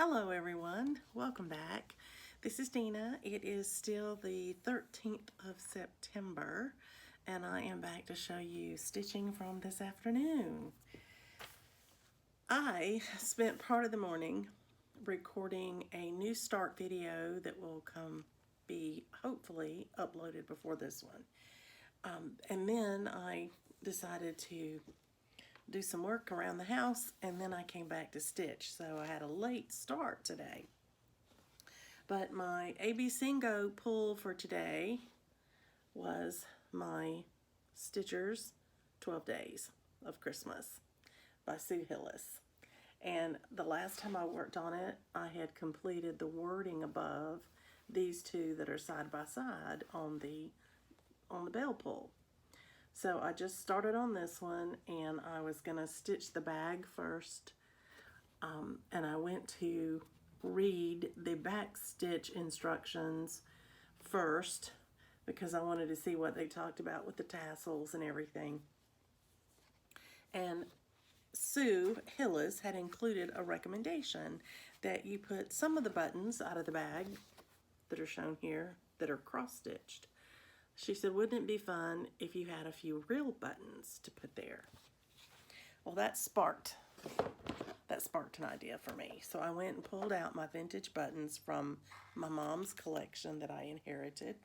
Hello everyone, welcome back. This is Dina. It is still the 13th of September and I am back to show you stitching from this afternoon. I spent part of the morning recording a new start video that will be hopefully uploaded before this one. And then I decided to do some work around the house, and then I came back to stitch. So I had a late start today. But my AB Singo pull for today was my Stitcher's 12 Days of Christmas by Sue Willis. And the last time I worked on it, I had completed the wording above these two that are side by side on the bell pull. So I just started on this one and I was gonna stitch the bag first, and I went to read the back stitch instructions first because I wanted to see what they talked about with the tassels and everything. And Sue Willis had included a recommendation that you put some of the buttons out of the bag that are shown here that are cross-stitched. She said, wouldn't it be fun if you had a few real buttons to put there? Well, that sparked an idea for me. So I went and pulled out my vintage buttons from my mom's collection that I inherited.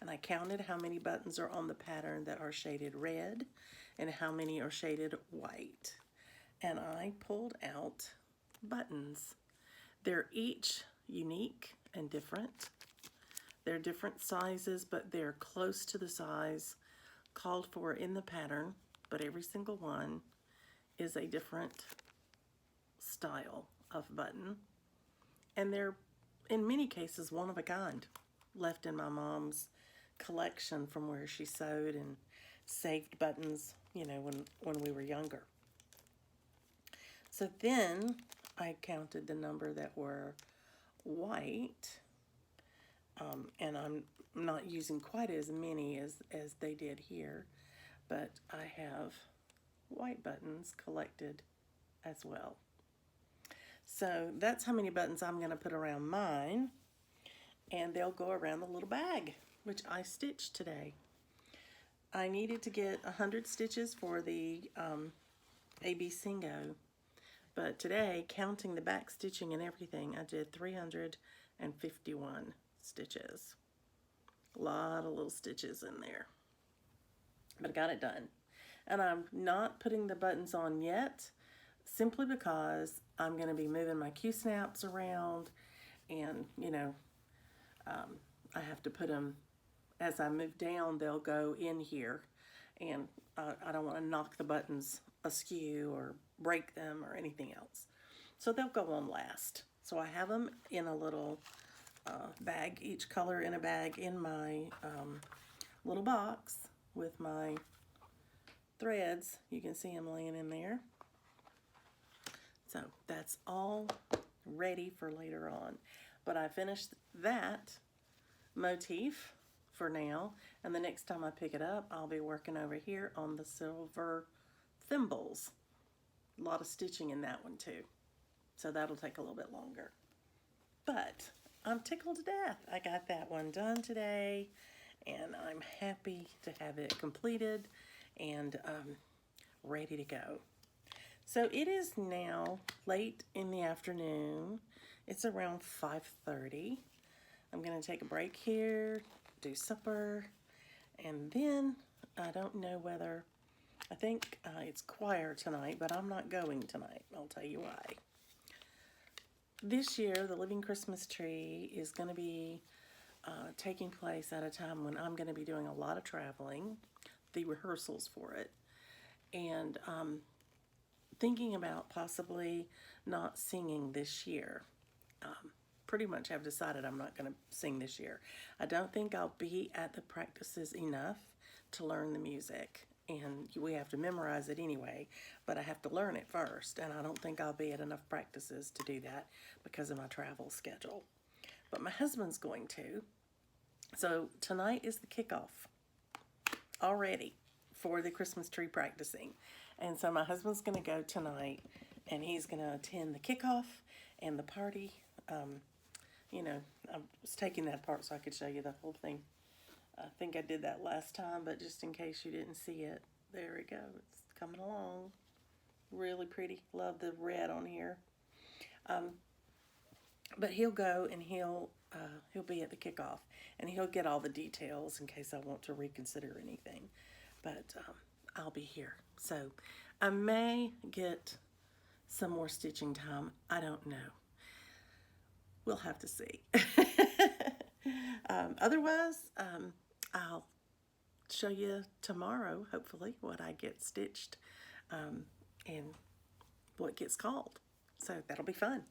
And I counted how many buttons are on the pattern that are shaded red and how many are shaded white. And I pulled out buttons. They're each unique and different. They're different sizes, but they're close to the size called for in the pattern, but every single one is a different style of button. And they're, in many cases, one of a kind, left in my mom's collection from where she sewed and saved buttons, you know, when we were younger. So then I counted the number that were white. And I'm not using quite as many as they did here, but I have white buttons collected as well. So that's how many buttons I'm going to put around mine, and they'll go around the little bag, which I stitched today. I needed to get 100 stitches for the AB Singo, but today, counting the back stitching and everything, I did 351 stitches. A lot of little stitches in there, but I got it done. And I'm not putting the buttons on yet, simply because I'm going to be moving my Q-snaps around, and you know, I have to put them, as I move down, they'll go in here, and I don't want to knock the buttons askew or break them or anything else. So they'll go on last. So I have them in a little bag, each color in a bag, in my little box with my threads. You can see them laying in there. So that's all ready for later on. But I finished that motif for now, and the next time I pick it up, I'll be working over here on the silver thimbles. A lot of stitching in that one too. So that'll take a little bit longer. But I'm tickled to death. I got that one done today, and I'm happy to have it completed and ready to go. So it is now late in the afternoon. It's around 5:30. I'm going to take a break here, do supper, and then I don't know whether, I think it's choir tonight, but I'm not going tonight. I'll tell you why. This year, the Living Christmas Tree is going to be taking place at a time when I'm going to be doing a lot of traveling, the rehearsals for it, and thinking about possibly not singing this year. Pretty much have decided I'm not going to sing this year. I don't think I'll be at the practices enough to learn the music, and we have to memorize it anyway, but I have to learn it first, and I don't think I'll be at enough practices to do that because of my travel schedule. But my husband's going to. So tonight is the kickoff already for the Christmas tree practicing. And so my husband's going to go tonight, and he's going to attend the kickoff and the party. You know, I was taking that part so I could show you the whole thing. I think I did that last time, but just in case you didn't see it, there we go. It's coming along. Really pretty. Love the red on here. But he'll go and he'll be at the kickoff, and he'll get all the details in case I want to reconsider anything. But I'll be here. So I may get some more stitching time. I don't know. We'll have to see. Otherwise, I'll show you tomorrow, hopefully, what I get stitched and what gets called. So that'll be fun.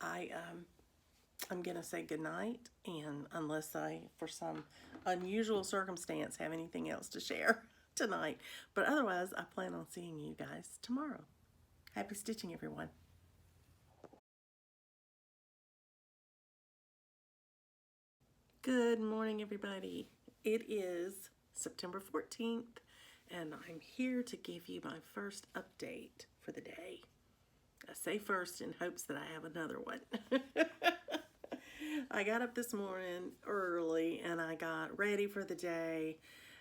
I'm going to say goodnight, and unless I, for some unusual circumstance, have anything else to share tonight. But otherwise, I plan on seeing you guys tomorrow. Happy stitching, everyone. Good morning, everybody. It is September 14th, and I'm here to give you my first update for the day. I say first in hopes that I have another one. I got up this morning early, and I got ready for the day,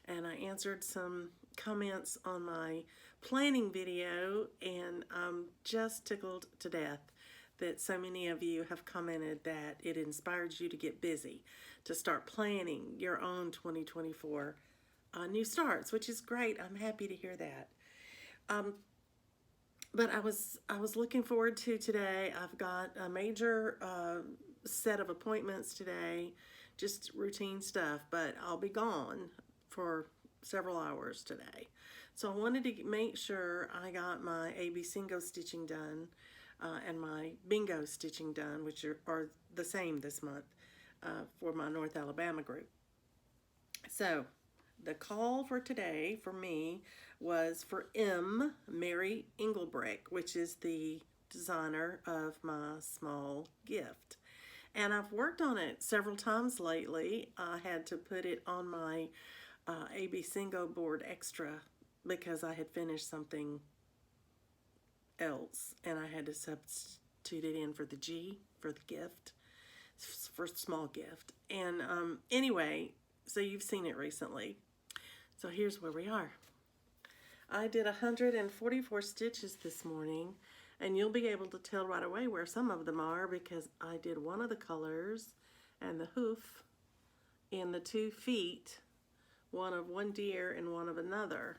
and I answered some comments on my planning video, and I'm just tickled to death that so many of you have commented that it inspires you to get busy, to start planning your own 2024 new starts, which is great. I'm happy to hear that. But I was looking forward to today. I've got a major set of appointments today, just routine stuff, but I'll be gone for several hours today. So I wanted to make sure I got my AB Singo stitching done and my bingo stitching done, which are the same this month for my North Alabama group. So the call for today for me was for Mary Engelbrect, which is the designer of my small gift. And I've worked on it several times lately. I had to put it on my AB Singo board extra because I had finished something else, and I had to substitute it in for the G for the gift, for small gift. And anyway, so you've seen it recently. So here's where we are. I did 144 stitches this morning, and you'll be able to tell right away where some of them are because I did one of the colors and the hoof in the 2 feet, one of one deer and one of another.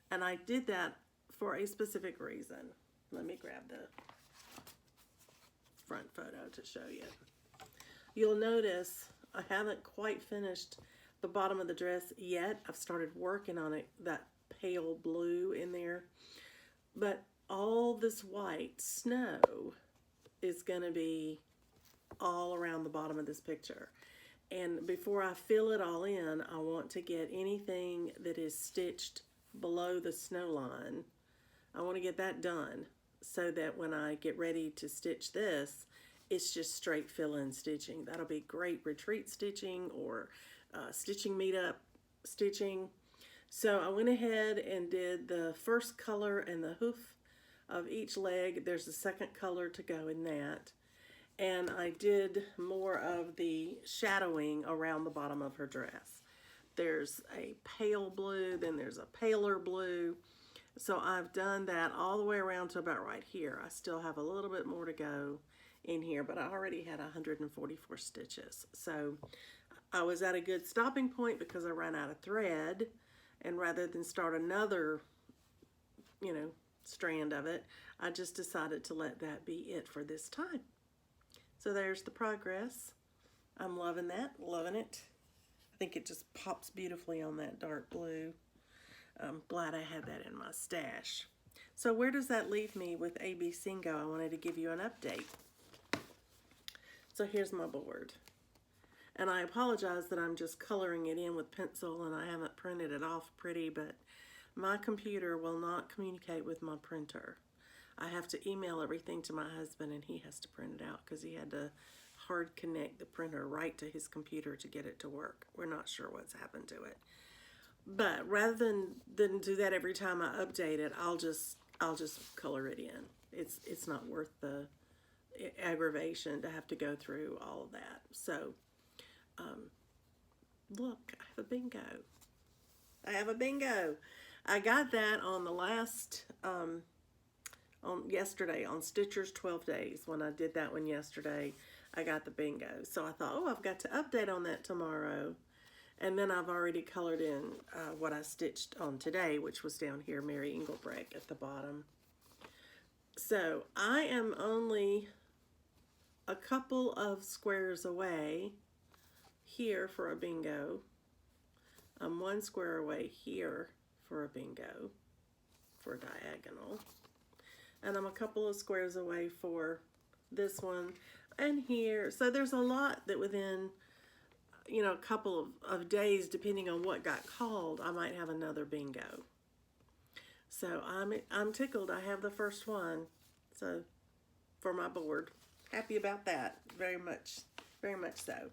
And I did that for a specific reason. Let me grab the front photo to show you. You'll notice I haven't quite finished the bottom of the dress yet. I've started working on it, that pale blue in there. But all this white snow is going to be all around the bottom of this picture. And before I fill it all in, I want to get anything that is stitched below the snow line. I want to get that done so that when I get ready to stitch this, it's just straight fill-in stitching. That'll be great retreat stitching or stitching meetup stitching. So I went ahead and did the first color and the hoof of each leg. There's a second color to go in that. And I did more of the shadowing around the bottom of her dress. There's a pale blue, then there's a paler blue. So I've done that all the way around to about right here. I still have a little bit more to go in here, but I already had 144 stitches. So I was at a good stopping point because I ran out of thread, and rather than start another, strand of it, I just decided to let that be it for this time. So there's the progress. I'm loving that, loving it. I think it just pops beautifully on that dark blue. I'm glad I had that in my stash. So where does that leave me with AB Singo? I wanted to give you an update. So here's my board. And I apologize that I'm just coloring it in with pencil and I haven't printed it off pretty, but my computer will not communicate with my printer. I have to email everything to my husband and he has to print it out because he had to hard connect the printer right to his computer to get it to work. We're not sure what's happened to it. But rather than do that every time I update it, I'll just color it in. It's not worth the aggravation to have to go through all of that. So, look, I have a bingo. I have a bingo. I got that on the last, on yesterday, on Stitcher's 12 Days. When I did that one yesterday, I got the bingo. So I thought, oh, I've got to update on that tomorrow. And then I've already colored in what I stitched on today, which was down here, Mary Engelbrect at the bottom. So I am only a couple of squares away here for a bingo. I'm one square away here for a bingo, for a diagonal. And I'm a couple of squares away for this one and here. So there's a lot that within, you know, a couple of days, depending on what got called, I might have another bingo. So I'm tickled. I have the first one. So for my board, happy about that. Very much so.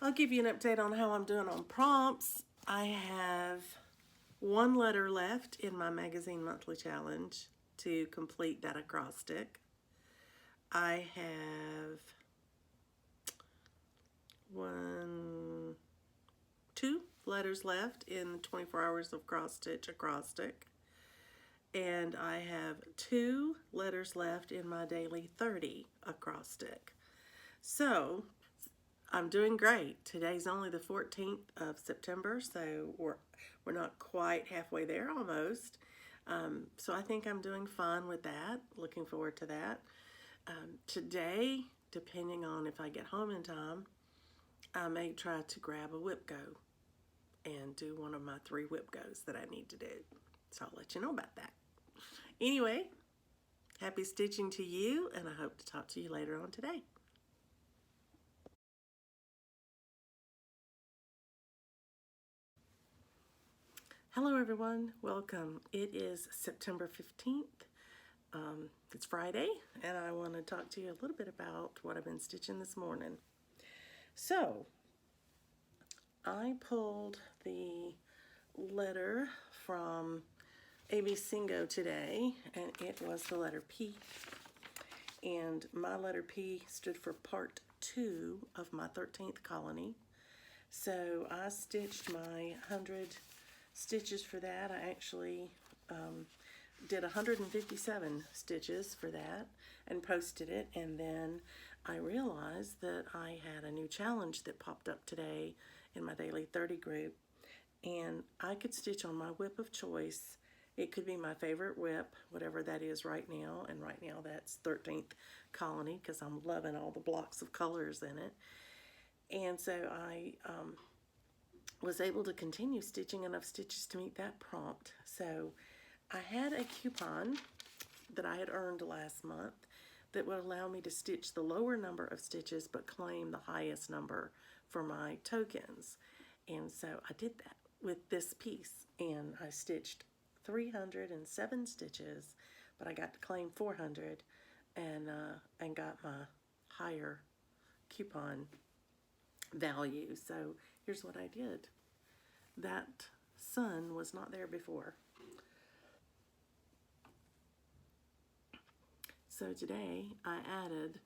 I'll give you an update on how I'm doing on prompts. I have one letter left in my magazine monthly challenge to complete that acrostic. I have two letters left in 24 hours of cross stitch acrostic. And I have 2 letters left in my daily 30 acrostic. So I'm doing great. Today's only the 14th of September, so we're not quite halfway there, almost. So I think I'm doing fine with that. Looking forward to that. Today, depending on if I get home in time, I may try to grab a whip go and do one of my 3 whip goes that I need to do. So I'll let you know about that. Anyway, happy stitching to you, and I hope to talk to you later on today. Hello everyone, welcome. It is September 15th. It's Friday, and I want to talk to you a little bit about what I've been stitching this morning. So, I pulled the letter from A.B. Singo today, and it was the letter P. And my letter P stood for part 2 of my 13th colony. So I stitched my 100 stitches for that. I actually did 157 stitches for that and posted it, and then I realized that I had a new challenge that popped up today in my daily 30 group, and I could stitch on my whip of choice. It could be my favorite whip, whatever that is right now, and right now that's 13th colony because I'm loving all the blocks of colors in it. And so I was able to continue stitching enough stitches to meet that prompt. So I had a coupon that I had earned last month that would allow me to stitch the lower number of stitches but claim the highest number for my tokens. And so I did that with this piece, and I stitched 307 stitches, but I got to claim 400 and got my higher coupon value. So here's what I did. That sun was not there before. So today I added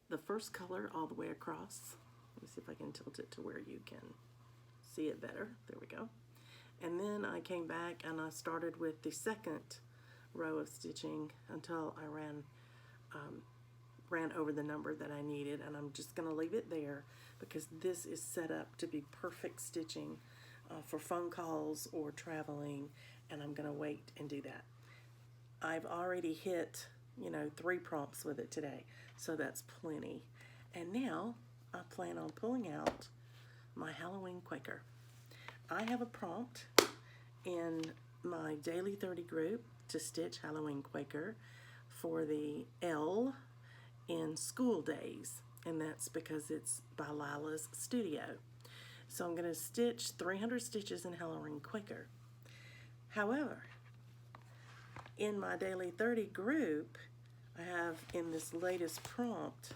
the first color all the way across. Let me see if I can tilt it to where you can see it better. There we go. And then I came back and I started with the second row of stitching until I ran over the number that I needed, and I'm just going to leave it there because this is set up to be perfect stitching for phone calls or traveling, and I'm going to wait and do that. I've already hit, 3 prompts with it today, so that's plenty. And now I plan on pulling out my Halloween Quaker. I have a prompt in my daily 30 group to stitch Halloween Quaker for the L in School Days, and that's because it's by Lila's Studio. So I'm going to stitch 300 stitches in Halloween Quaker. However, in my daily 30 group, I have in this latest prompt,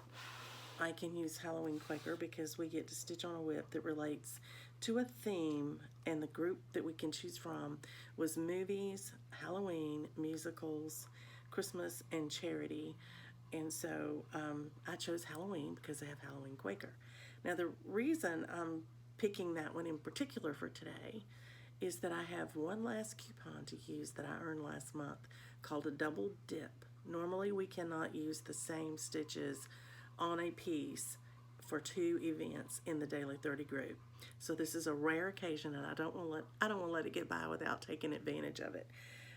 I can use Halloween Quaker because we get to stitch on a whip that relates to a theme and the group that we can choose from was movies, Halloween, musicals, Christmas, and charity. And so I chose Halloween because I have Halloween Quaker. Now the reason I'm picking that one in particular for today is that I have one last coupon to use that I earned last month called a double dip. Normally we cannot use the same stitches on a piece for 2 events in the Daily 30 group. So this is a rare occasion, and I don't want to let it get by without taking advantage of it.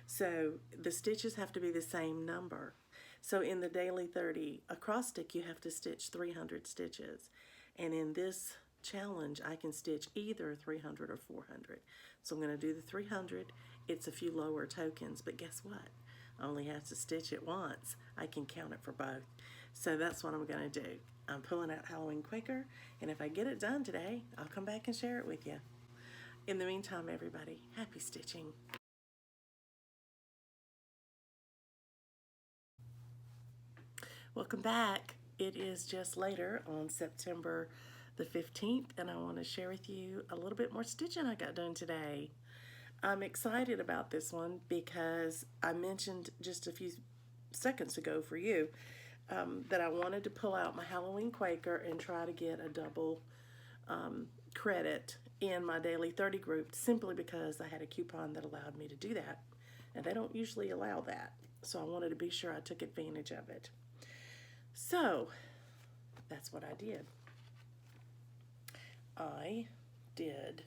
So the stitches have to be the same number. So in the Daily 30 acrostic, you have to stitch 300 stitches. And in this challenge, I can stitch either 300 or 400. So I'm going to do the 300. It's a few lower tokens, but guess what? I only have to stitch it once. I can count it for both. So that's what I'm going to do. I'm pulling out Halloween Quaker, and if I get it done today, I'll come back and share it with you. In the meantime, everybody, happy stitching. Welcome back. It is just later on September the 15th, and I want to share with you a little bit more stitching I got done today. I'm excited about this one because I mentioned just a few seconds ago for you that I wanted to pull out my Halloween Quaker and try to get a double credit in my Daily 30 group simply because I had a coupon that allowed me to do that, and they don't usually allow that, so I wanted to be sure I took advantage of it. So that's what I did. I did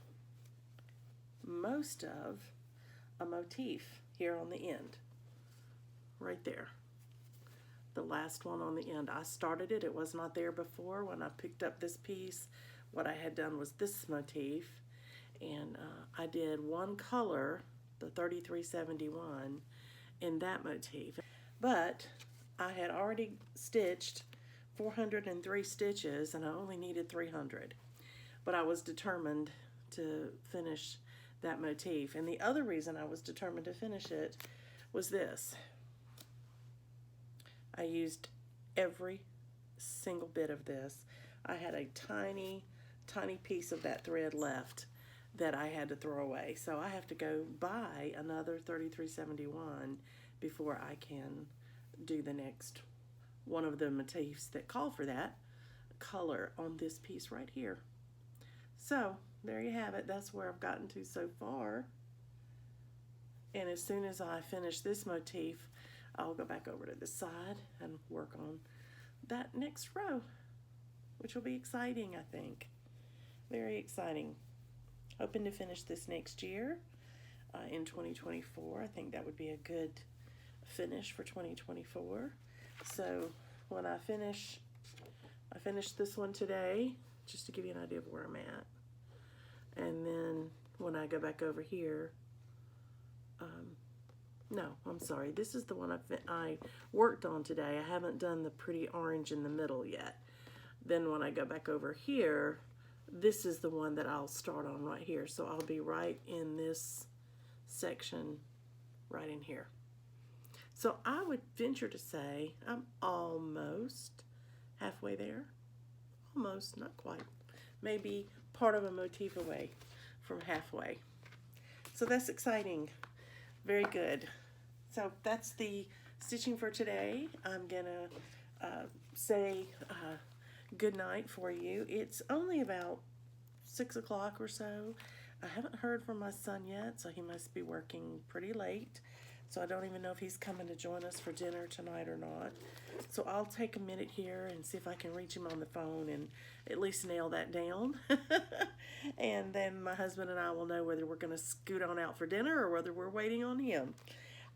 most of a motif here on the end, right there. The last one on the end. I started it. It was not there before. When I picked up this piece, what I had done was this motif, and I did one color, the 3371, in that motif. But I had already stitched 403 stitches, and I only needed 300. But I was determined to finish that motif. And the other reason I was determined to finish it was this. I used every single bit of this. I had a tiny, tiny piece of that thread left that I had to throw away. So I have to go buy another 3371 before I can do the next one of the motifs that call for that color on this piece right here. So there you have it. That's where I've gotten to so far. And as soon as I finish this motif, I'll go back over to the side and work on that next row, which will be exciting, I think. Very exciting. Hoping to finish this next year in 2024. I think that would be a good finish for 2024. So when I finish this one today, just to give you an idea of where I'm at. And then when I go back over here, no, I'm sorry. This is the one I worked on today. I haven't done the pretty orange in the middle yet. Then when I go back over here, this is the one that I'll start on right here. So I'll be right in this section right in here. So I would venture to say I'm almost halfway there. Almost, not quite. Maybe part of a motif away from halfway. So that's exciting. Very good. So that's the stitching for today. I'm gonna say good night for you. It's only about 6 o'clock or so. I haven't heard from my son yet, so he must be working pretty late. So I don't even know if he's coming to join us for dinner tonight or not. So I'll take a minute here and see if I can reach him on the phone and at least nail that down. And then my husband and I will know whether we're going to scoot on out for dinner or whether we're waiting on him.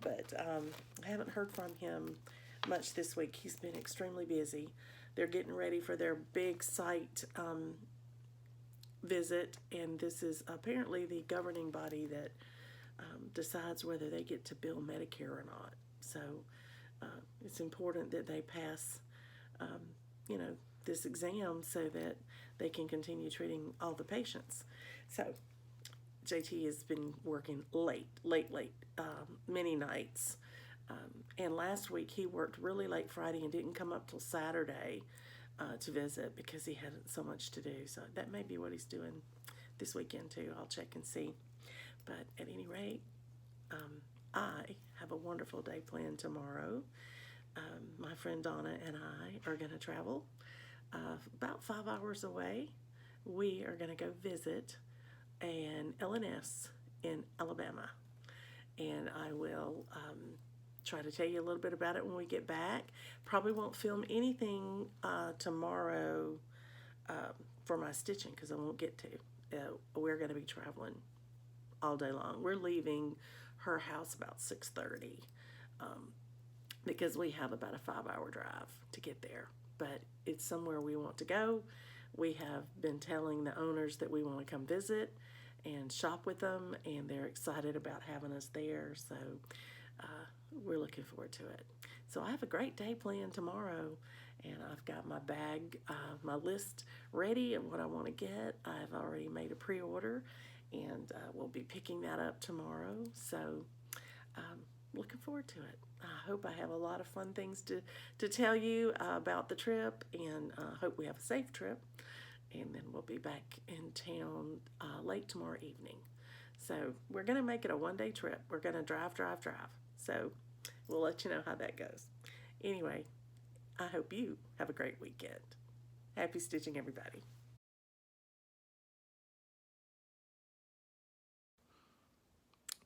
But I haven't heard from him much this week. He's been extremely busy. They're getting ready for their big site visit, and this is apparently the governing body that decides whether they get to bill Medicare or not. So it's important that they pass, this exam so that they can continue treating all the patients. So JT has been working late, many nights. And last week he worked really late Friday and didn't come up till Saturday to visit because he had so much to do. So that may be what he's doing this weekend too. I'll check and see. But at any rate, I have a wonderful day planned tomorrow. My friend Donna and I are going to travel about 5 hours away. We are going to go visit an L&S in Alabama. And I will try to tell you a little bit about it when we get back. Probably won't film anything tomorrow for my stitching because I won't get to. We're going to be traveling all day long. We're leaving her house about 6:30 because we have about a 5-hour drive to get there. But it's somewhere we want to go. We have been telling the owners that we want to come visit and shop with them, and they're excited about having us there. So we're looking forward to it. So I have a great day planned tomorrow, and I've got my bag, my list ready of what I want to get. I've already made a pre-order, and we'll be picking that up tomorrow. So looking forward to it. I hope I have a lot of fun things to tell you about the trip, and hope we have a safe trip. And then we'll be back in town late tomorrow evening. So we're going to make it a one-day trip. We're going to drive. So we'll let you know how that goes. Anyway, I hope you have a great weekend. Happy stitching, everybody.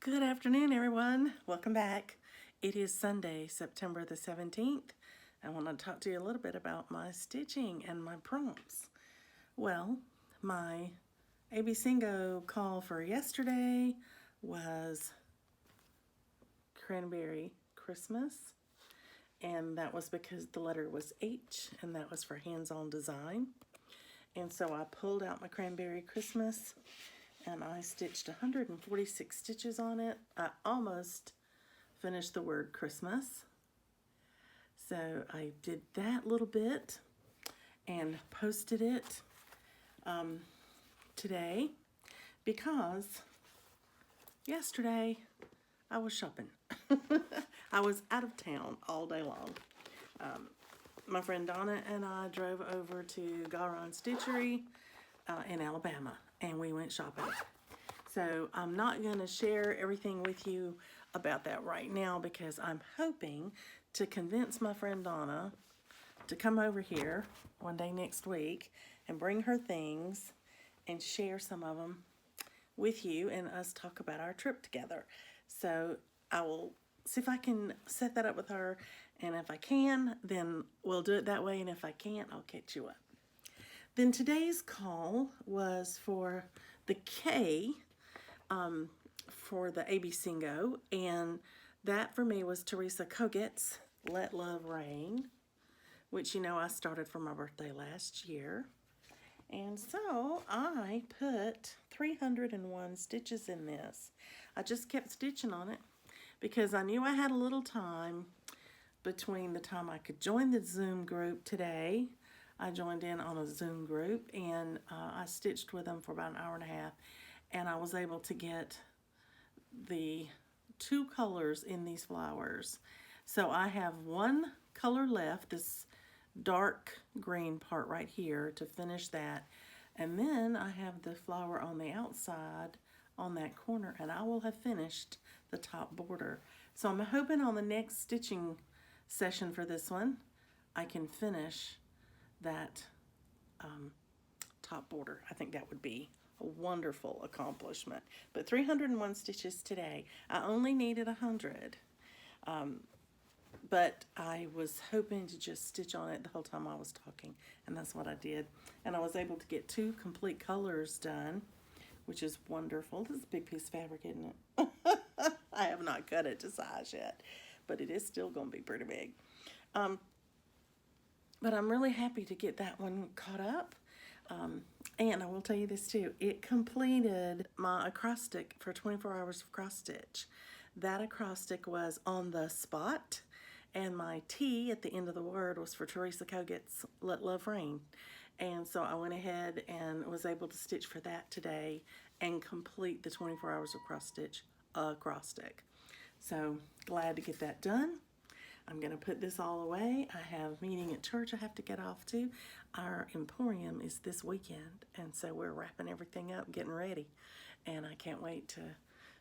Good afternoon, everyone. Welcome back. It is Sunday, September the 17th. I want to talk to you a little bit about my stitching and my prompts. Well, my ABC call for yesterday was Cranberry Christmas, and that was because the letter was H, and that was for hands-on design. And so I pulled out my Cranberry Christmas, and I stitched 146 stitches on it. I almost finished the word Christmas. So I did that little bit and posted it today because yesterday I was shopping. I was out of town all day long. My friend Donna and I drove over to Garon Stitchery in Alabama, and we went shopping. So I'm not going to share everything with you about that right now because I'm hoping to convince my friend Donna to come over here one day next week and bring her things and share some of them with you and us talk about our trip together. So I will see if I can set that up with her, and if I can, then we'll do it that way, and if I can't, I'll catch you up. Then today's call was for the K for the ABC, and that for me was Teresa Kogut's Let Love Rain, which you know I started for my birthday last year. And so I put 301 stitches in this. I just kept stitching on it because I knew I had a little time between the time I could join the Zoom group today. I joined in on a Zoom group, and I stitched with them for about an hour and a half, and I was able to get the 2 colors in these flowers. So I have one color left, this dark green part right here, to finish that, and then I have the flower on the outside on that corner, and I will have finished the top border. So I'm hoping on the next stitching session for this one I can finish that top border. I think that would be a wonderful accomplishment. But 301 stitches today. I only needed 100. But I was hoping to just stitch on it the whole time I was talking, and that's what I did. And I was able to get 2 complete colors done, which is wonderful. This is a big piece of fabric, isn't it? I have not cut it to size yet, but it is still going to be pretty big. But I'm really happy to get that one caught up. And I will tell you this too, it completed my acrostic for 24 hours of cross stitch. That acrostic was on the spot, and my T at the end of the word was for Teresa Kogut's Let Love Rain. And so I went ahead and was able to stitch for that today and complete the 24 hours of cross stitch acrostic. So glad to get that done. I'm going to put this all away. I have a meeting at church I have to get off to. Our emporium is this weekend, and so we're wrapping everything up, getting ready. And I can't wait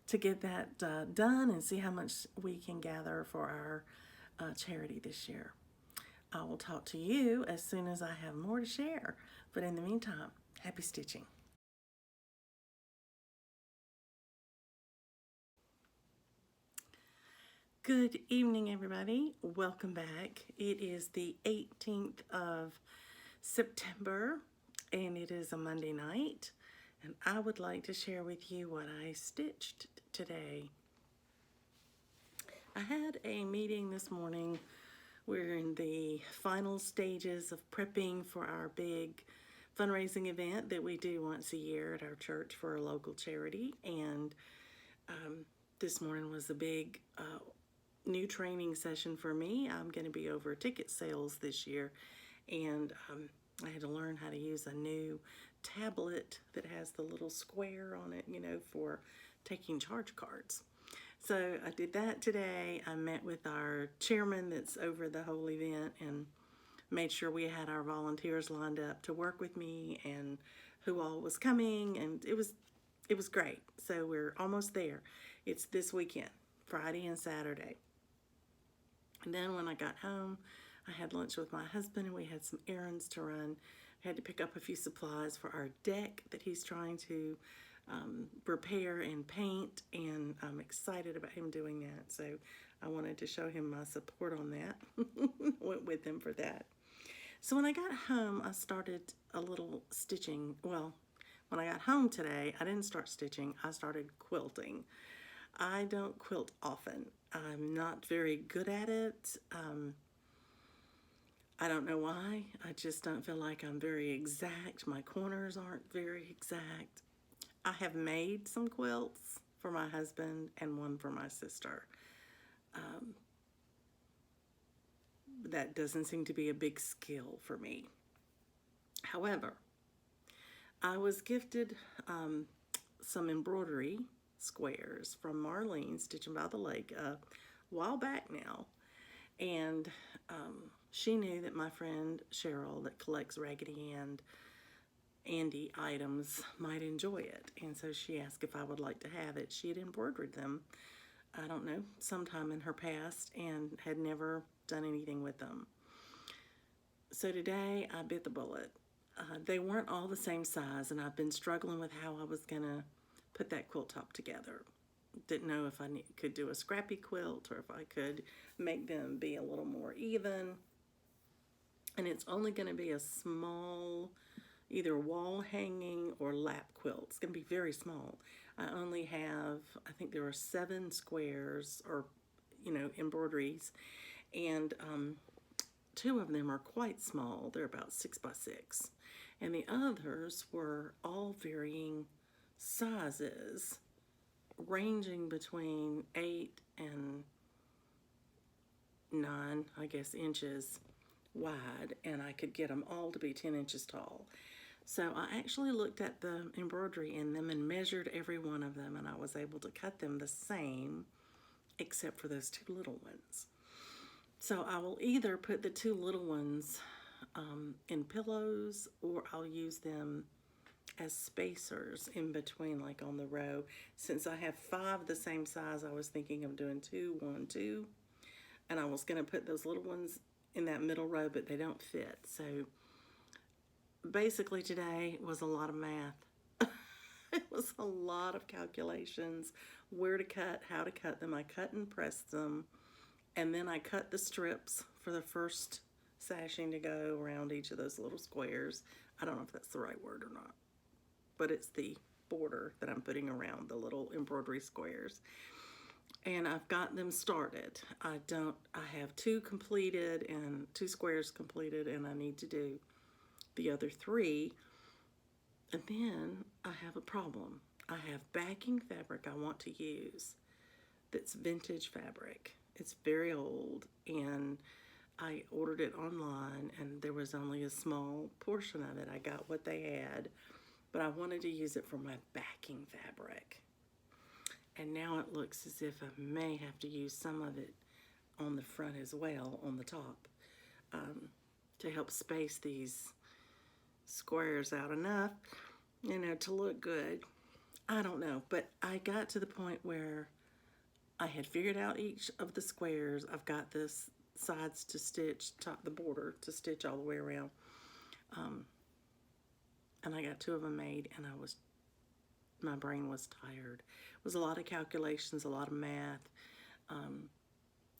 to get that done and see how much we can gather for our charity this year. I will talk to you as soon as I have more to share. But in the meantime, happy stitching. Good evening, everybody. Welcome back. It is the 18th of September, and it is a Monday night, and I would like to share with you what I stitched today. I had a meeting this morning. We're in the final stages of prepping for our big fundraising event that we do once a year at our church for a local charity, and this morning was a big new training session for me. I'm going to be over ticket sales this year, and I had to learn how to use a new tablet that has the little square on it, you know, for taking charge cards. So I did that today. I met with our chairman that's over the whole event and made sure we had our volunteers lined up to work with me and who all was coming, and it was great. So we're almost there. It's this weekend, Friday and Saturday. And then when I got home, I had lunch with my husband and we had some errands to run. I had to pick up a few supplies for our deck that he's trying to repair and paint, and I'm excited about him doing that. So I wanted to show him my support on that. Went with him for that. So when I got home, I started a little stitching. Well, when I got home today, I didn't start stitching. I started quilting. I don't quilt often. I'm not very good at it. I don't know why. I just don't feel like I'm very exact. My corners aren't very exact. I have made some quilts for my husband and one for my sister. That doesn't seem to be a big skill for me. However, I was gifted some embroidery squares from Marlene Stitching by the Lake a while back now, and she knew that my friend Cheryl that collects Raggedy Andy items might enjoy it, and so she asked if I would like to have it. She had embroidered them, I don't know, sometime in her past, and had never done anything with them. So today I bit the bullet. They weren't all the same size, and I've been struggling with how I was gonna put that quilt top together. Didn't know if I could do a scrappy quilt or if I could make them be a little more even. And it's only going to be a small, either wall hanging or lap quilt. It's going to be very small. I only have, I think there are 7 squares or, you know, embroideries, and 2 of them are quite small. They're about 6 by 6. And the others were all varying sizes, ranging between 8 and 9, I guess, inches wide, and I could get them all to be 10 inches tall. So I actually looked at the embroidery in them and measured every one of them, and I was able to cut them the same except for those 2 little ones. So I will either put the 2 little ones in pillows, or I'll use them as spacers in between, like on the row. Since I have 5 the same size, I was thinking of doing 2, 1, 2, and I was going to put those little ones in that middle row, but they don't fit. So basically today was a lot of math. It was a lot of calculations, where to cut, how to cut them. I cut and pressed them, and then I cut the strips for the first sashing to go around each of those little squares. I don't know if that's the right word or not, but it's the border that I'm putting around the little embroidery squares. And I've got them started. I have 2 completed and 2 squares completed, and I need to do the other 3. And then I have a problem. I have backing fabric I want to use that's vintage fabric. It's very old, and I ordered it online, and there was only a small portion of it. I got what they had, but I wanted to use it for my backing fabric. And now it looks as if I may have to use some of it on the front as well, on the top, to help space these squares out enough, you know, to look good. I don't know, but I got to the point where I had figured out each of the squares. I've got this sides to stitch, the border to stitch all the way around. And I got 2 of them made, and my brain was tired. It was a lot of calculations, a lot of math.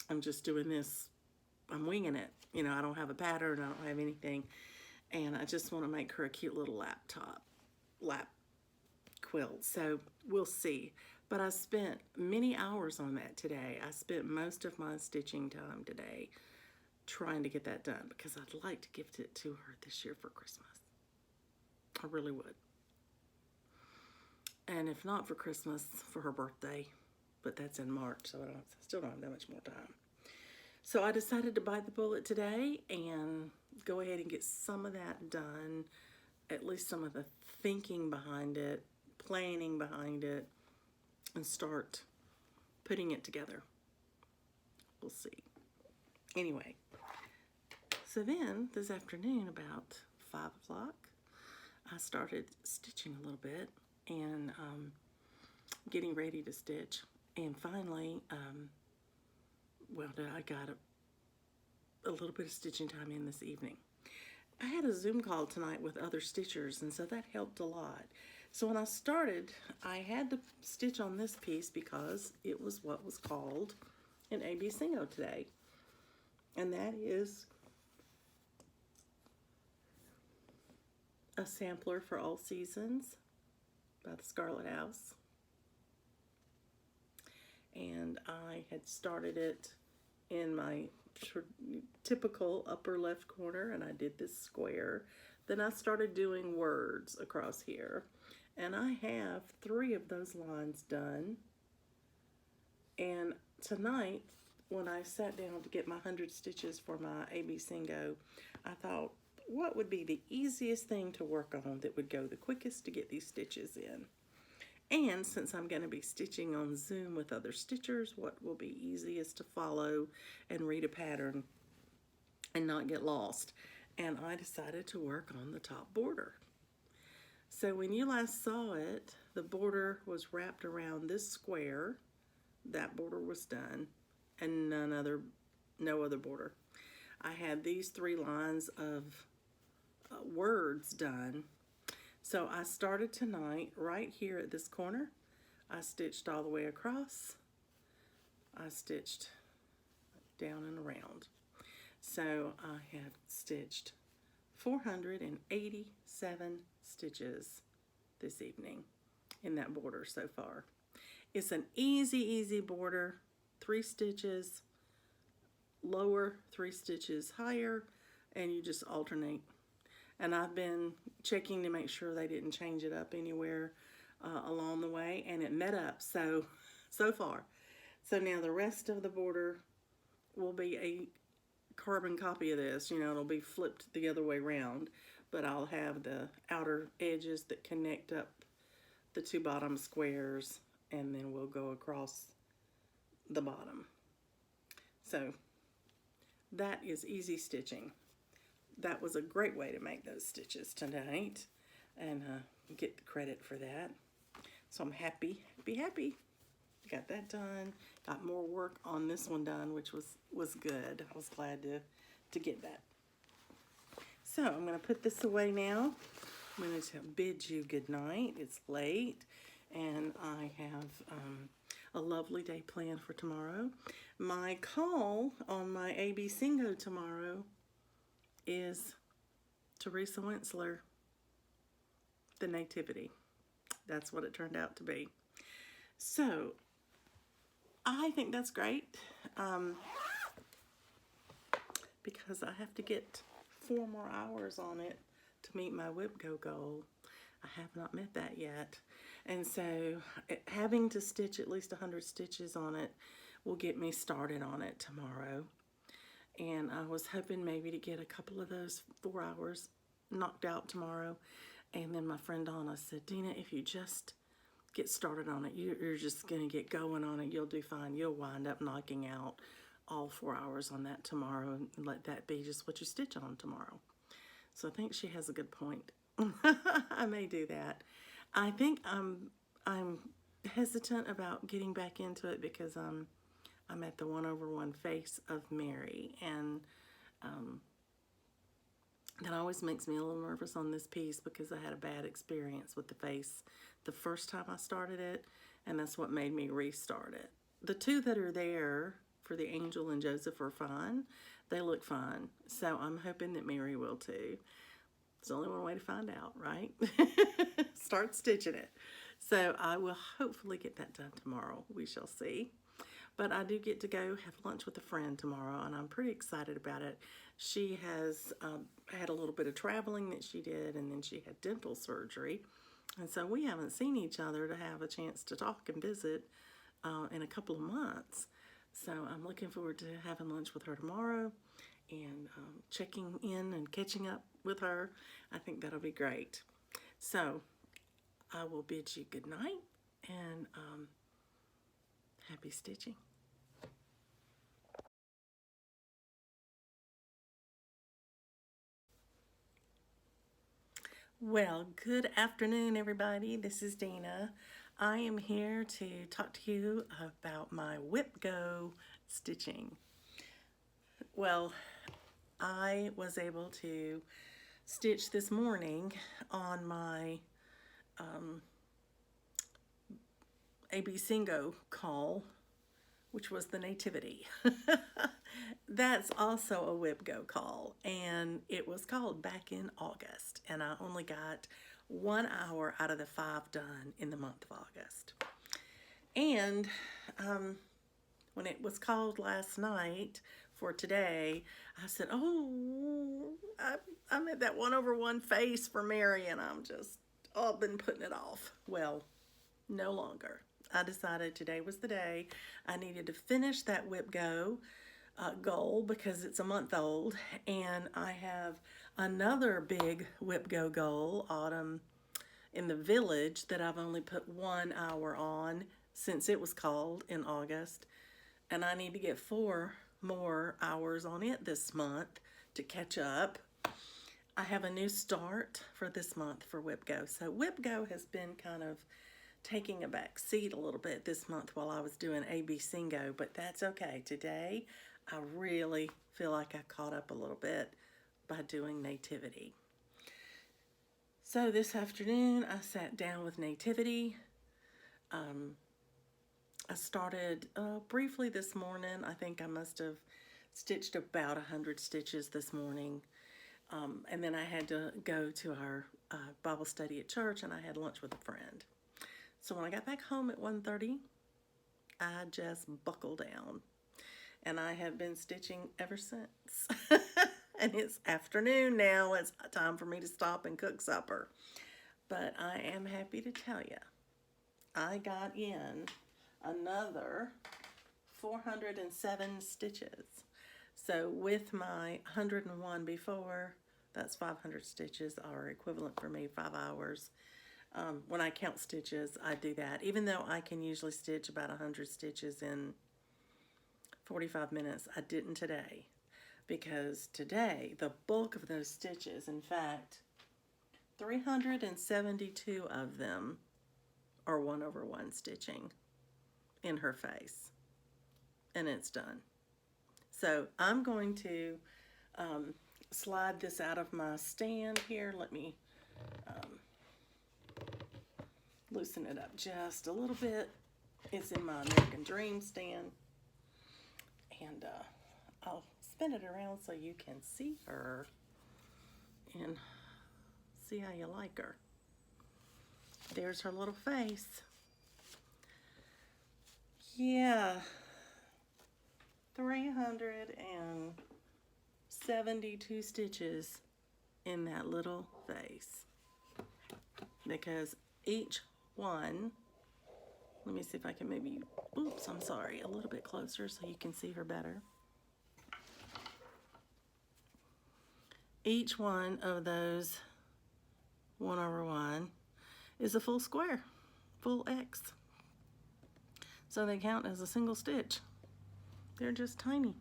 I'm just doing this, I'm winging it. You know, I don't have a pattern, I don't have anything. And I just want to make her a cute little lap quilt. So we'll see. But I spent many hours on that today. I spent most of my stitching time today trying to get that done because I'd like to gift it to her this year for Christmas. I really would. And if not for Christmas, for her birthday. But that's in March, so I still don't have that much more time. So I decided to bite the bullet today and go ahead and get some of that done, at least some of the thinking behind it, planning behind it, and start putting it together. We'll see. Anyway, so then this afternoon about 5 o'clock, I started stitching a little bit and getting ready to stitch. And finally, I got a little bit of stitching time in this evening. I had a Zoom call tonight with other stitchers, and so that helped a lot. So when I started, I had to stitch on this piece because it was what was called an AB Singo today. And that is a sampler for all seasons by the Scarlet House. And I had started it in my typical upper left corner, and I did this square. Then I started doing words across here, and I have 3 of those lines done. And tonight, when I sat down to get my 100 stitches for my AB Singo, I thought, what would be the easiest thing to work on that would go the quickest to get these stitches in? And since I'm going to be stitching on Zoom with other stitchers, what will be easiest to follow and read a pattern and not get lost? And I decided to work on the top border. So when you last saw it, the border was wrapped around this square. That border was done, and no other border. I had these 3 lines of words done. So I started tonight right here at this corner. I stitched all the way across. I stitched down and around. So I have stitched 487 stitches this evening in that border so far. It's an easy border. 3 stitches lower, 3 stitches higher, and you just alternate. And I've been checking to make sure they didn't change it up anywhere along the way, and it met up so far. So now the rest of the border will be a carbon copy of this. You know, it'll be flipped the other way around, but I'll have the outer edges that connect up the 2 bottom squares, and then we'll go across the bottom. So that is easy stitching. That was a great way to make those stitches tonight, and get the credit for that. So I'm happy. Got that done. Got more work on this one done, which was good. I was glad to get that. So I'm going to put this away now. I'm going to bid you good night. It's late, and I have a lovely day planned for tomorrow. My call on my AB Singo tomorrow is Teresa Wentzler, the Nativity. That's what it turned out to be. So I think that's great because I have to get 4 more hours on it to meet my WIPGO goal. I have not met that yet. And so having to stitch at least 100 stitches on it will get me started on it tomorrow. And I was hoping maybe to get a couple of those 4 hours knocked out tomorrow. And then my friend Donna said, Dina, if you just get started on it, you're just going to get going on it. You'll do fine. You'll wind up knocking out all 4 hours on that tomorrow and let that be just what you stitch on tomorrow. So I think she has a good point. I may do that. I think I'm hesitant about getting back into it because I'm at the 1/1 face of Mary, and that always makes me a little nervous on this piece because I had a bad experience with the face the first time I started it, and that's what made me restart it. The two that are there for the Angel and Joseph are fine. They look fine. So I'm hoping that Mary will too. There's only one way to find out, right? Start stitching it. So I will hopefully get that done tomorrow. We shall see. But I do get to go have lunch with a friend tomorrow, and I'm pretty excited about it. She has had a little bit of traveling that she did, and then she had dental surgery. And so we haven't seen each other to have a chance to talk and visit in a couple of months. So I'm looking forward to having lunch with her tomorrow and checking in and catching up with her. I think that'll be great. So I will bid you good night and happy stitching. Well, good afternoon, everybody. This is Dina. I am here to talk to you about my whip go stitching. Well, I was able to stitch this morning on my AB Singo call, which was the Nativity. That's also a whip go call, and it was called back in August, and I only got 1 hour out of the 5 done in the month of August. And when it was called last night for today, I said, oh, I'm at that 1/1 face for Mary, and I've been putting it off. Well, no longer. I decided today was the day. I needed to finish that whip go goal because it's a month old, and I have another big whip go goal, Autumn in the Village, that I've only put 1 hour on since it was called in August, and I need to get 4 more hours on it this month to catch up. I have a new start for this month for whip go. So whip go has been kind of taking a back seat a little bit this month while I was doing AB Singo, but that's okay. Today, I really feel like I caught up a little bit by doing Nativity. So this afternoon, I sat down with Nativity. I started briefly this morning. I think I must have stitched about 100 stitches this morning. And then I had to go to our Bible study at church, and I had lunch with a friend. So when I got back home at 1:30, I just buckled down. And I have been stitching ever since. And it's afternoon now. It's time for me to stop and cook supper. But I am happy to tell you, I got in another 407 stitches. So with my 101 before, that's 500 stitches, are equivalent for me 5 hours. When I count stitches, I do that. Even though I can usually stitch about 100 stitches in 45 minutes, I didn't today. Because today, the bulk of those stitches, in fact, 372 of them are 1/1 stitching in her face. And it's done. So I'm going to slide this out of my stand here. Let me loosen it up just a little bit. It's in my American Dream stand. And I'll spin it around so you can see her and see how you like her. There's her little face. Yeah. 372 stitches in that little face. Because each one, let me see if I can maybe, oops, I'm sorry, a little bit closer so you can see her better. Each one of those 1/1 is a full square, full X. So they count as a single stitch. They're just tiny.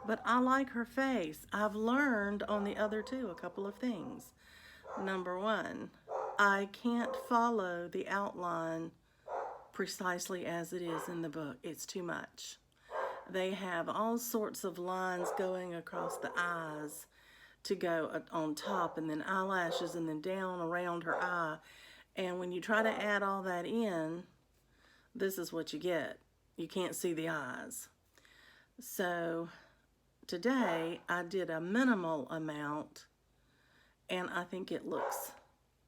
But I like her face. I've learned on the other two a couple of things. Number one, I can't follow the outline precisely as it is in the book. It's too much. They have all sorts of lines going across the eyes to go on top, and then eyelashes, and then down around her eye. And when you try to add all that in, this is what you get. You can't see the eyes. So today I did a minimal amount, and I think it looks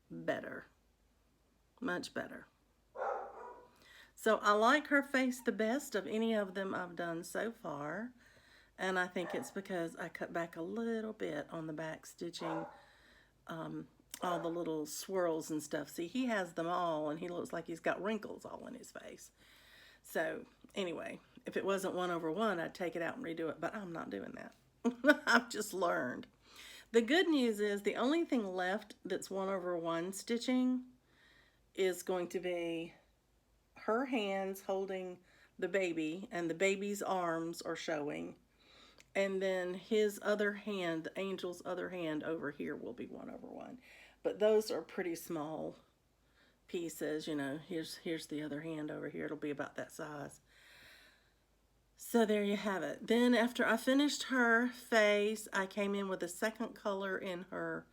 better. Much better. So I like her face the best of any of them I've done so far. And I think it's because I cut back a little bit on the back stitching, all the little swirls and stuff. See, he has them all, and he looks like he's got wrinkles all in his face. So anyway, if it wasn't 1/1, I'd take it out and redo it, but I'm not doing that. I've just learned. The good news is the only thing left that's 1/1 stitching is going to be her hands holding the baby, and the baby's arms are showing. And then his other hand, the angel's other hand over here, will be 1/1. But those are pretty small pieces, you know. Here's the other hand over here. It'll be about that size. So there you have it. Then after I finished her face, I came in with a second color in her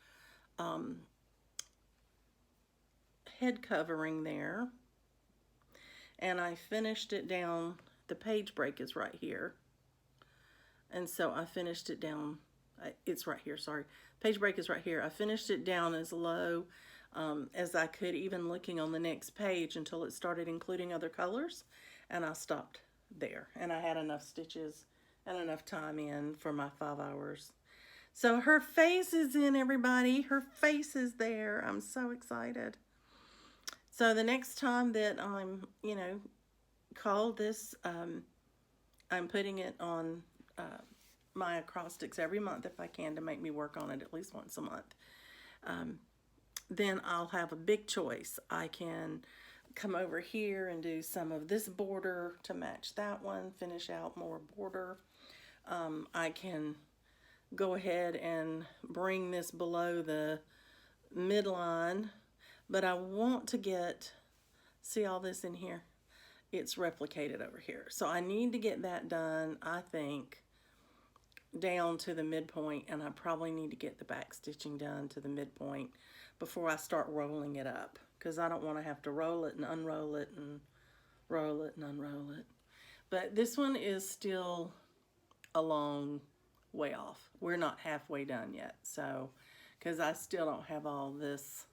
head covering there. And I finished it down. The page break is right here. And so I finished it down. It's right here, sorry. Page break is right here. I finished it down as low as I could, even looking on the next page, until it started including other colors. And I stopped there. And I had enough stitches and enough time in for my 5 hours. So her face is in, everybody. Her face is there. I'm so excited. So the next time that I'm, call this, I'm putting it on my acrostics every month if I can, to make me work on it at least once a month. Then I'll have a big choice. I can come over here and do some of this border to match that one, finish out more border. I can go ahead and bring this below the midline, but I want to get, see all this in here? It's replicated over here. So I need to get that done, I think, down to the midpoint, and I probably need to get the back stitching done to the midpoint before I start rolling it up, because I don't want to have to roll it and unroll it and roll it and unroll it. But this one is still a long way off. We're not halfway done yet, so, because I still don't have all this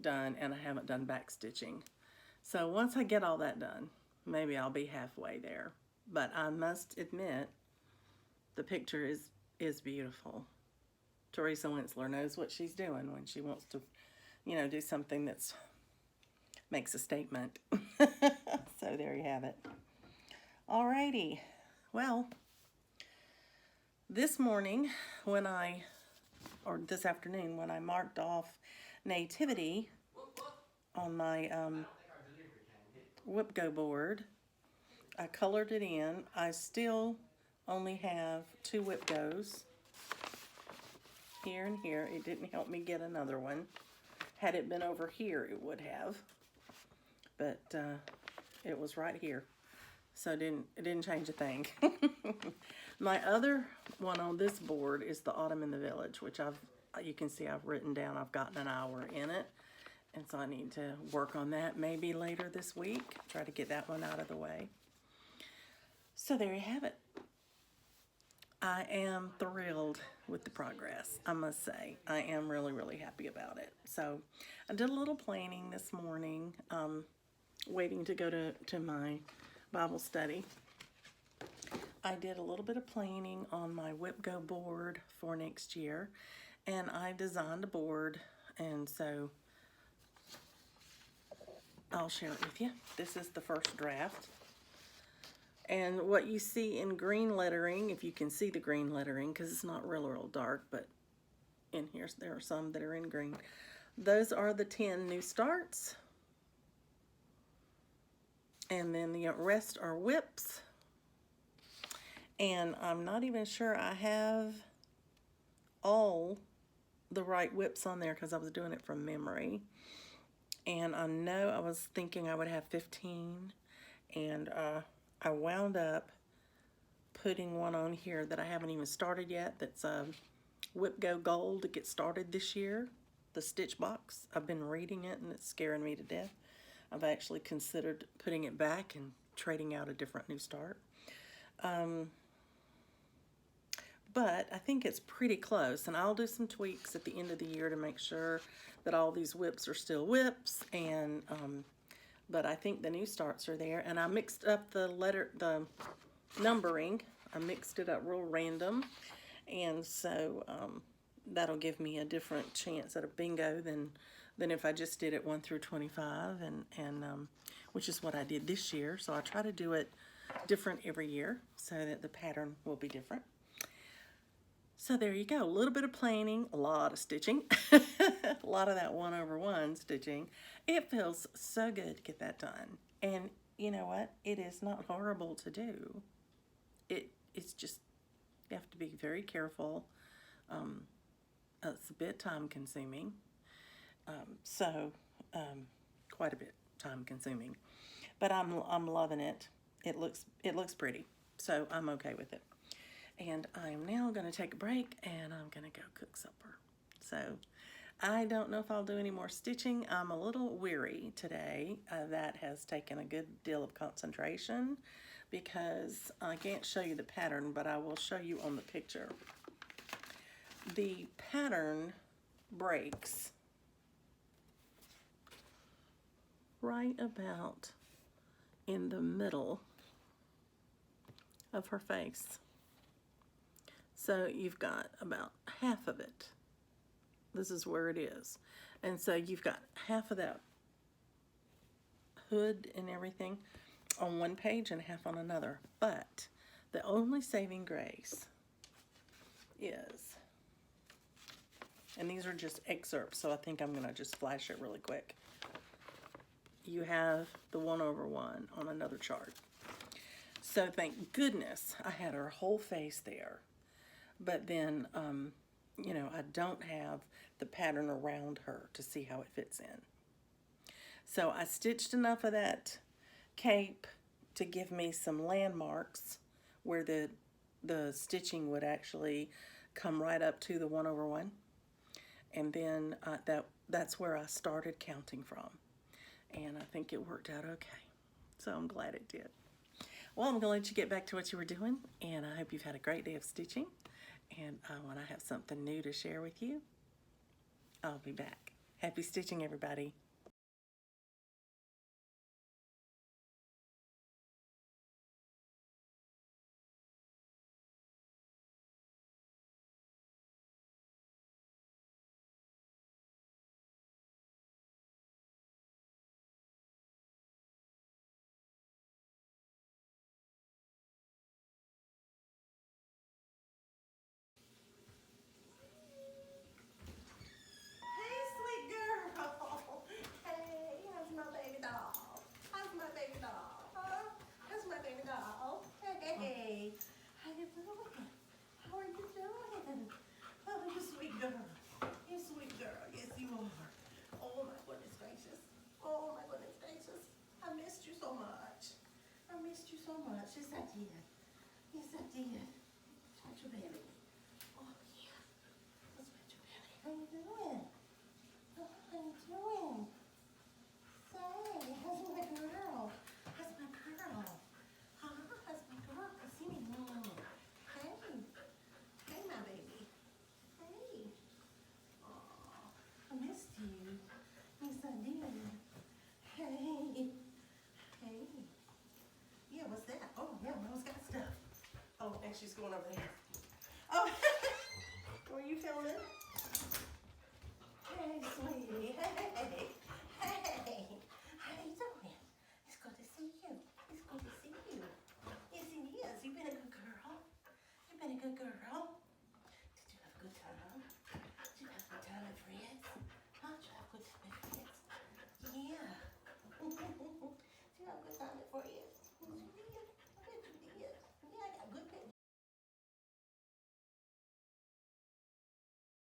done, and I haven't done back stitching. So once I get all that done, maybe I'll be halfway there. But I must admit, the picture is beautiful. Teresa Wentzler knows what she's doing when she wants to, do something that's makes a statement. So there you have it. Alrighty. Well, this morning this afternoon when I marked off Nativity on my whip-go board, I colored it in. I still only have 2 whip-goes, here and here. It didn't help me get another one. Had it been over here, it would have, but it was right here, so it didn't change a thing. My other one on this board is the Autumn in the Village, which you can see I've written down. I've gotten an hour in it, and so I need to work on that maybe later this week. Try to get that one out of the way. So there you have it. I am thrilled with the progress, I must say. I am really, really happy about it. So I did a little planning this morning, waiting to go to my Bible study. I did a little bit of planning on my whip-go board for next year, and I designed a board, and so I'll share it with you. This is the first draft. And what you see in green lettering, if you can see the green lettering, because it's not real dark, but in here there are some that are in green. Those are the 10 new starts. And then the rest are whips. And I'm not even sure I have all the right whips on there because I was doing it from memory. And I know I was thinking I would have 15, and I wound up putting one on here that I haven't even started yet. That's a Whip Go Gold to get started this year, the stitch box. I've been reading it and it's scaring me to death. I've actually considered putting it back and trading out a different New Start. But I think it's pretty close, and I'll do some tweaks at the end of the year to make sure that all these whips are still whips. And but I think the New Starts are there, and I mixed up the numbering. I mixed it up real random, and so that'll give me a different chance at a bingo than if I just did it 1 through 25, and which is what I did this year. So I try to do it different every year so that the pattern will be different. So there you go, a little bit of planning, a lot of stitching, a lot of that 1/1 stitching. It feels so good to get that done. And you know what? It is not horrible to do. It's just, you have to be very careful. It's a bit time consuming. Quite a bit time consuming. But I'm loving it. It looks pretty. So I'm okay with it. And I'm now going to take a break, and I'm going to go cook supper. So I don't know if I'll do any more stitching. I'm a little weary today. That has taken a good deal of concentration because I can't show you the pattern, but I will show you on the picture. The pattern breaks right about in the middle of her face. So you've got about half of it. This is where it is. And so you've got half of that hood and everything on one page and half on another. But the only saving grace is, and these are just excerpts, so I think I'm going to just flash it really quick. You have the 1/1 on another chart. So thank goodness I had her whole face there. But then, you know, I don't have the pattern around her to see how it fits in. So I stitched enough of that cape to give me some landmarks where the stitching would actually come right up to the 1/1. And then that's where I started counting from. And I think it worked out okay. So I'm glad it did. Well, I'm going to let you get back to what you were doing, and I hope you've had a great day of stitching. And when I have something new to share with you, I'll be back. Happy stitching, everybody. Hey, sweet girl. Hey, how's my baby doll? How's my baby doll? Huh? How's my baby doll? Hey, how you doing? How are you doing? Oh, you sweet girl. You sweet girl. Yes, you are. Oh, my goodness gracious. Oh, my goodness gracious. I missed you so much. I missed you so much. Yes, I did. Yes, I did. Touch your belly. Oh, yeah. Let's pet your belly. How you doing? Oh, how you doing? Say, how's my girl? How's my girl? Huh? How's my girl? See me? Hey. Hey, my baby. Hey. Oh, I missed you. Yes, I did. Hey. Hey. Yeah, what's that? Oh, yeah, Mom's got stuff. Oh, and she's going over there. Oh, were you filming? Hey, sweetie. Hey.